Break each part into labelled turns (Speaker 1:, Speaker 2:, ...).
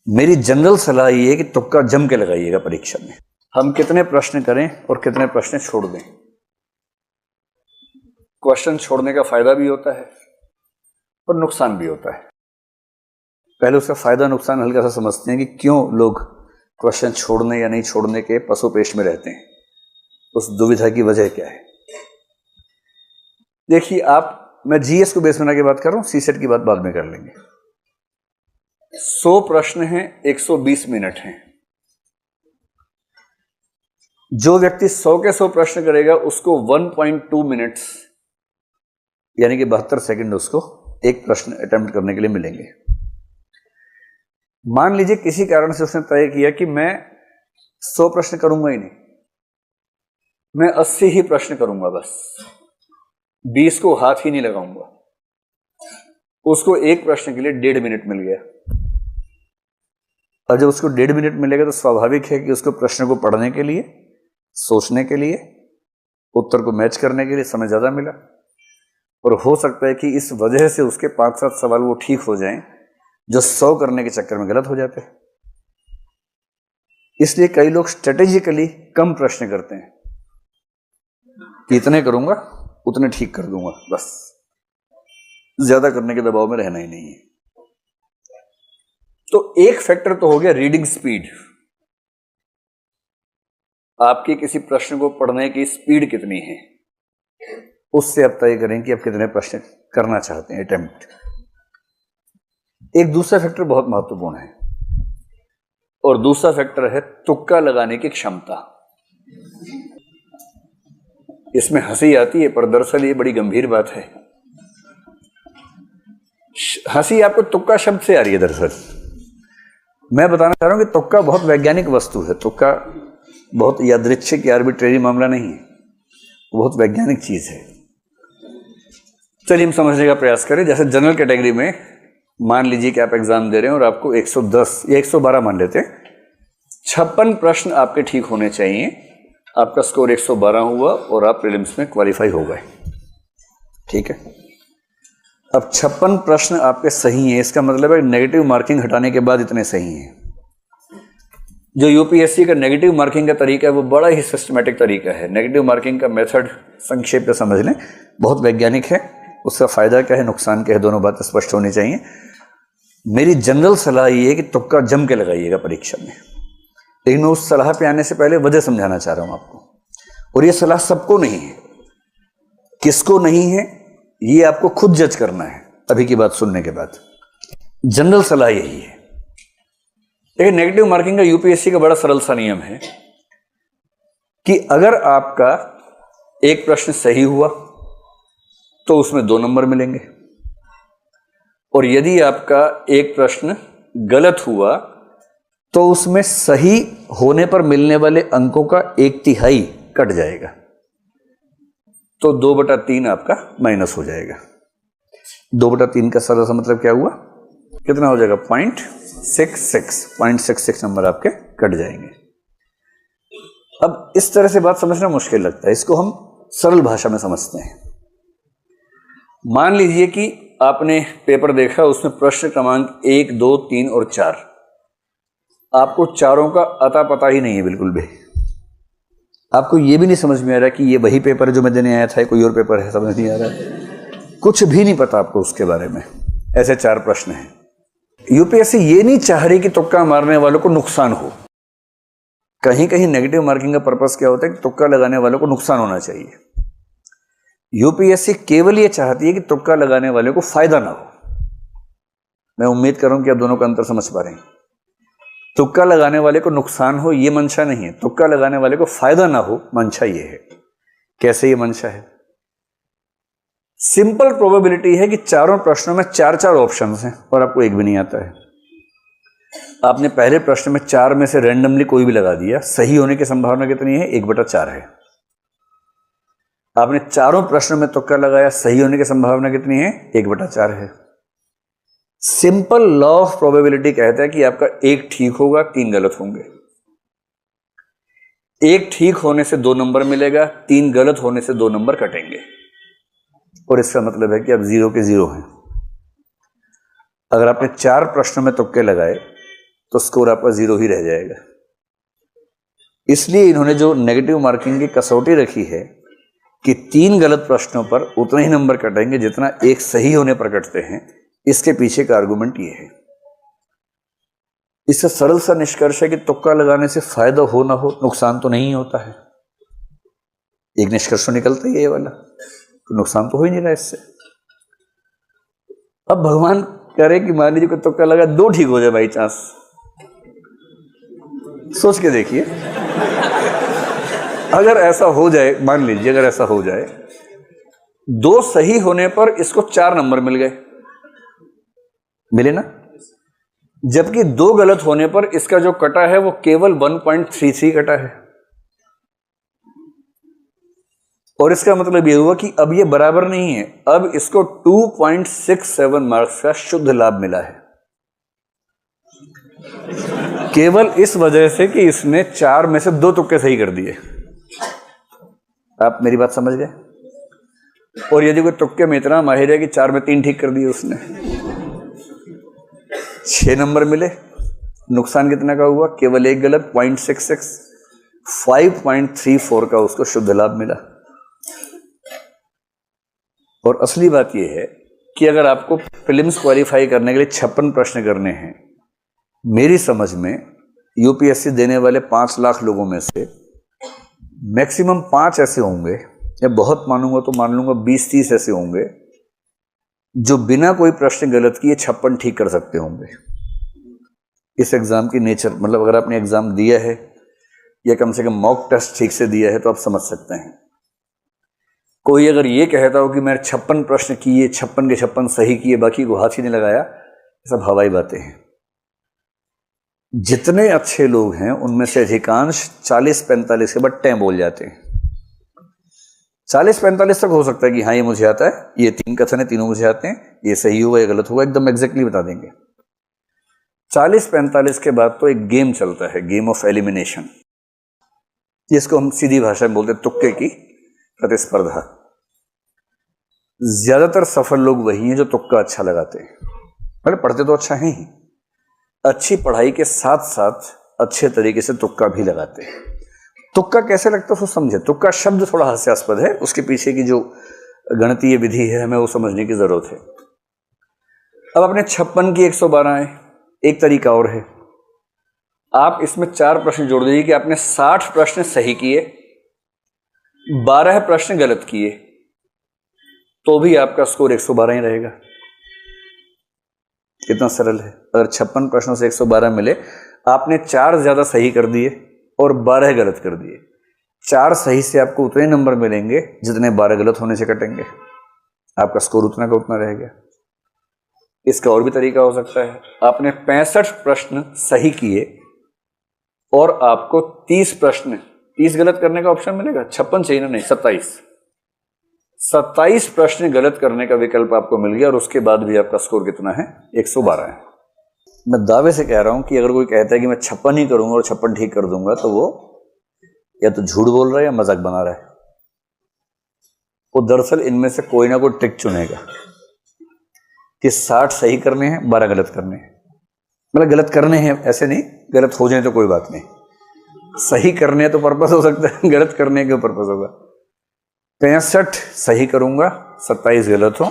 Speaker 1: मेरी जनरल सलाह ये है कि तुक्का जम के लगाइएगा परीक्षा में। हम कितने प्रश्न करें और कितने प्रश्न छोड़ दें। क्वेश्चन छोड़ने का फायदा भी होता है और नुकसान भी होता है। पहले उसका फायदा नुकसान हल्का सा समझते हैं कि क्यों लोग क्वेश्चन छोड़ने या नहीं छोड़ने के पसोपेश में रहते हैं, उस दुविधा की वजह क्या है। देखिए, मैं जीएस को बेस बना के बात कर रहा हूं, सीसेट की बात बाद में कर लेंगे। 100 प्रश्न हैं, 120 मिनट हैं। जो व्यक्ति 100 के 100 प्रश्न करेगा उसको 1.2 मिनट्स यानी कि 72 सेकंड उसको एक प्रश्न अटेम्प्ट करने के लिए मिलेंगे। मान लीजिए किसी कारण से उसने तय किया कि मैं 100 प्रश्न करूंगा ही नहीं, मैं 80 ही प्रश्न करूंगा, बस 20 को हाथ ही नहीं लगाऊंगा। उसको एक प्रश्न के लिए 1.5 मिनट मिल गया। और जब उसको 1.5 मिनट मिलेगा तो स्वाभाविक है कि उसको प्रश्न को पढ़ने के लिए, सोचने के लिए, उत्तर को मैच करने के लिए समय ज्यादा मिला। और हो सकता है कि इस वजह से उसके 5-7 सवाल वो ठीक हो जाएं जो 100 करने के चक्कर में गलत हो जाते हैं। इसलिए कई लोग स्ट्रेटेजिकली कम प्रश्न करते हैं कि इतने करूंगा उतने ठीक कर दूंगा, बस ज्यादा करने के दबाव में रहना ही नहीं है। तो एक फैक्टर तो हो गया रीडिंग स्पीड। आपकी किसी प्रश्न को पढ़ने की स्पीड कितनी है, उससे आप तय करें कि आप कितने प्रश्न करना चाहते हैं अटेम्प्ट। एक दूसरा फैक्टर बहुत महत्वपूर्ण है और दूसरा फैक्टर है तुक्का लगाने की क्षमता। इसमें हंसी आती है पर दरअसल ये बड़ी गंभीर बात है। हंसी आपको तुक्का शब्द से आ रही है, दरअसल मैं बताना चाह रहा हूं कि तुक्का बहुत वैज्ञानिक वस्तु है। तुक्का बहुत यादृच्छिक या आर्बिट्रेरी मामला नहीं है, बहुत वैज्ञानिक चीज है। चलिए हम समझने का प्रयास करें। जैसे जनरल कैटेगरी में मान लीजिए कि आप एग्जाम दे रहे हैं और आपको 110 या 112 मान लेते हैं, 56 प्रश्न आपके ठीक होने चाहिए। आपका स्कोर 112 हुआ और आप प्रीलिम्स में क्वालिफाई हो गए, ठीक है। अब 56 प्रश्न आपके सही हैं, इसका मतलब है नेगेटिव मार्किंग हटाने के बाद इतने सही हैं। जो यूपीएससी का नेगेटिव मार्किंग का तरीका है वो बड़ा ही सिस्टमैटिक तरीका है। नेगेटिव मार्किंग का मेथड संक्षेप में समझ लें, बहुत वैज्ञानिक है। उसका फायदा क्या है, नुकसान क्या है, दोनों बातें स्पष्ट होनी चाहिए। मेरी जनरल सलाह ये है कि तुक्का जम के लगाइएगा परीक्षा में। लेकिन मैं उस सलाह पे आने से पहले वजह समझाना चाह रहा हूं आपको। और ये सलाह सबको नहीं है, किसको नहीं है ये आपको खुद जज करना है अभी की बात सुनने के बाद। जनरल सलाह यही है। देखिए, नेगेटिव मार्किंग का यूपीएससी का बड़ा सरल सा नियम है कि अगर आपका एक प्रश्न सही हुआ तो उसमें 2 नंबर मिलेंगे, और यदि आपका एक प्रश्न गलत हुआ तो उसमें सही होने पर मिलने वाले अंकों का 1/3 कट जाएगा, तो 2/3 आपका माइनस हो जाएगा। 2/3 का सरल सा मतलब क्या हुआ, कितना हो जाएगा, 0.66 नंबर आपके कट जाएंगे। अब इस तरह से बात समझना मुश्किल लगता है, इसको हम सरल भाषा में समझते हैं। मान लीजिए कि आपने पेपर देखा, उसमें प्रश्न क्रमांक 1, 2, 3 और 4, आपको चारों का अता पता ही नहीं है बिल्कुल भी। आपको यह भी नहीं समझ में आ रहा कि ये वही पेपर है जो मैं देने आया था, कोई और पेपर है, समझ नहीं आ रहा है, कुछ भी नहीं पता आपको उसके बारे में। ऐसे 4 प्रश्न हैं। यूपीएससी ये नहीं चाह रही कि तुक्का मारने वालों को नुकसान हो। कहीं कहीं नेगेटिव मार्किंग का पर्पस क्या होता है कि तुक्का लगाने वालों को नुकसान होना चाहिए। यूपीएससी केवल ये चाहती है कि तुक्का लगाने वाले को फायदा ना हो। मैं उम्मीद कर रहा हूं कि आप दोनों का अंतर समझ पा रहे हैं। तुक्का लगाने वाले को नुकसान हो ये मंशा नहीं है, तुक्का लगाने वाले को फायदा ना हो मंशा ये है। कैसे ये मंशा है, सिंपल प्रोबेबिलिटी है कि चारों प्रश्नों में 4-4 ऑप्शंस हैं और आपको एक भी नहीं आता है। आपने पहले प्रश्न में 4 में से रैंडमली कोई भी लगा दिया, सही होने की संभावना कितनी है, 1/4 है। आपने चारों प्रश्नों में तुक्का लगाया, सही होने की संभावना कितनी है, 1/4 है। सिंपल लॉ ऑफ प्रोबेबिलिटी कहता है कि आपका 1 ठीक होगा, 3 गलत होंगे। 1 ठीक होने से 2 नंबर मिलेगा, 3 गलत होने से 2 नंबर कटेंगे, और इसका मतलब है कि आप 0 के 0 हैं। अगर आपने 4 प्रश्नों में तुक्के लगाए तो स्कोर आपका 0 ही रह जाएगा। इसलिए इन्होंने जो नेगेटिव मार्किंग की कसौटी रखी है कि 3 गलत प्रश्नों पर उतने ही नंबर कटेंगे जितना एक सही होने पर कटते हैं, इसके पीछे का आर्गुमेंट ये है। इससे सरल सा निष्कर्ष है कि तुक्का लगाने से फायदा हो ना हो, नुकसान तो नहीं होता है। एक निष्कर्ष निकलता है ये वाला, तो नुकसान तो हो ही नहीं रहा इससे। अब भगवान करे कि मान लीजिए कोई तुक्का लगा 2 ठीक हो जाए बाई चांस, सोच के देखिए, अगर ऐसा हो जाए, मान लीजिए अगर ऐसा हो जाए, 2 सही होने पर इसको 4 नंबर मिल गए, मिले ना, जबकि 2 गलत होने पर इसका जो कटा है वो केवल 1.33 कटा है। और इसका मतलब यह हुआ कि अब ये बराबर नहीं है, अब इसको 2.67 मार्क्स का शुद्ध लाभ मिला है, केवल इस वजह से कि इसने 4 में से 2 तुक्के सही कर दिए। आप मेरी बात समझ गए? और यदि कोई तुक्के में इतना माहिर है कि 4 में 3 ठीक कर दिए उसने, 6 नंबर मिले, नुकसान कितना का हुआ? केवल 1 गलत, 0.66, 5.34 का उसको शुद्ध लाभ मिला। और असली बात यह है कि अगर आपको प्रीलिम्स क्वालिफाई करने के लिए 56 प्रश्न करने हैं, मेरी समझ में यूपीएससी देने वाले 5 लाख लोगों में से मैक्सिमम 5 ऐसे होंगे, या बहुत मानूंगा तो मान लूंगा 20-30 ऐसे होंगे जो बिना कोई प्रश्न गलत किए 56 ठीक कर सकते होंगे। इस एग्जाम की नेचर, मतलब अगर आपने एग्जाम दिया है या कम से कम मॉक टेस्ट ठीक से दिया है तो आप समझ सकते हैं। कोई अगर ये कहता हो कि मैंने 56 प्रश्न किए, 56 के 56 सही किए, बाकी को हाथ ही नहीं लगाया, सब हवाई बातें हैं। जितने अच्छे लोग हैं उनमें से अधिकांश 40-45 के बाद टें बोल जाते हैं। 40-45 तक हो सकता है कि हाँ ये मुझे आता है, ये 3 कथन है, तीनों मुझे आते हैं, ये सही होगा या गलत होगा, एकदम एग्जैक्टली बता देंगे। 40-45 के बाद तो एक गेम चलता है, गेम ऑफ एलिमिनेशन, जिसको हम सीधी भाषा में बोलते हैं तुक्के की प्रतिस्पर्धा। ज्यादातर सफल लोग वही हैं जो तुक्का अच्छा लगाते हैं। मतलब पढ़ते तो अच्छा है ही, अच्छी पढ़ाई के साथ साथ अच्छे तरीके से तुक्का भी लगाते हैं। तुक्का कैसे लगता है उसको समझे। तुक्का शब्द थोड़ा हास्यास्पद है, उसके पीछे की जो गणितीय विधि है हमें वो समझने की जरूरत है। अब अपने 56 की 112 है, एक तरीका और है, आप इसमें 4 प्रश्न जोड़ दीजिए कि आपने 60 प्रश्न सही किए, 12 प्रश्न गलत किए, तो भी आपका स्कोर 112 ही रहेगा। कितना सरल है। अगर 56 प्रश्नों से 112 मिले, आपने 4 ज्यादा सही कर दिए और 12 गलत कर दिए, 4 सही से आपको उतने नंबर मिलेंगे जितने 12 गलत होने से कटेंगे, आपका स्कोर उतना का उतना रहेगा। इसका और भी तरीका हो सकता है, आपने 65 प्रश्न सही किए और आपको 30 प्रश्न, 30 गलत करने का ऑप्शन मिलेगा, 56 चाहिए ना, नहीं 27 प्रश्न गलत करने का विकल्प आपको मिल गया और उसके बाद भी आपका स्कोर कितना है? 112 है। मैं दावे से कह रहा हूं कि अगर कोई कहता है कि मैं 56 ही करूंगा और 56 ठीक कर दूंगा, तो वो या तो झूठ बोल रहा है या मजाक बना रहा है। वो दरअसल इनमें से कोई ना कोई ट्रिक चुनेगा कि 60 सही करने हैं, 12 गलत करने हैं। मतलब गलत करने हैं ऐसे नहीं, गलत हो जाए तो कोई बात नहीं, सही करने हैं तो पर्पस हो सकता है, गलत करने का पर्पस होगा। 65 सही करूंगा, 27 गलत हो,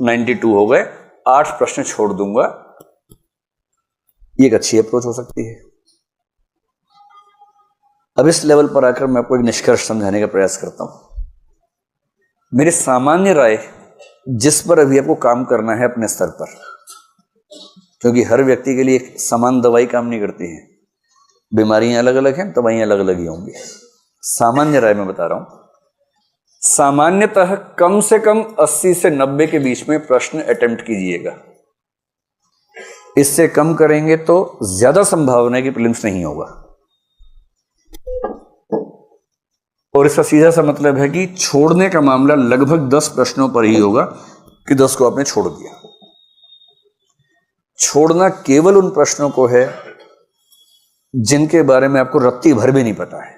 Speaker 1: 92 हो गए, 8 प्रश्न छोड़ दूंगा। ये एक अच्छी अप्रोच हो सकती है। अब इस लेवल पर आकर मैं आपको एक निष्कर्ष समझाने का प्रयास करता हूं। मेरी सामान्य राय, जिस पर अभी आपको काम करना है अपने स्तर पर, क्योंकि हर व्यक्ति के लिए एक समान दवाई काम नहीं करती है, बीमारियां अलग अलग हैं, दवाइयां अलग अलग ही होंगी। सामान्य राय में बता रहा हूं, सामान्यतः कम से कम 80 से 90 के बीच में प्रश्न अटेम्प्ट कीजिएगा। इससे कम करेंगे तो ज्यादा संभावना है कि प्रीलिम्स नहीं होगा। और इसका सीधा सा मतलब है कि छोड़ने का मामला लगभग 10 प्रश्नों पर ही होगा कि 10 को आपने छोड़ दिया। छोड़ना केवल उन प्रश्नों को है जिनके बारे में आपको रत्ती भर भी नहीं पता है।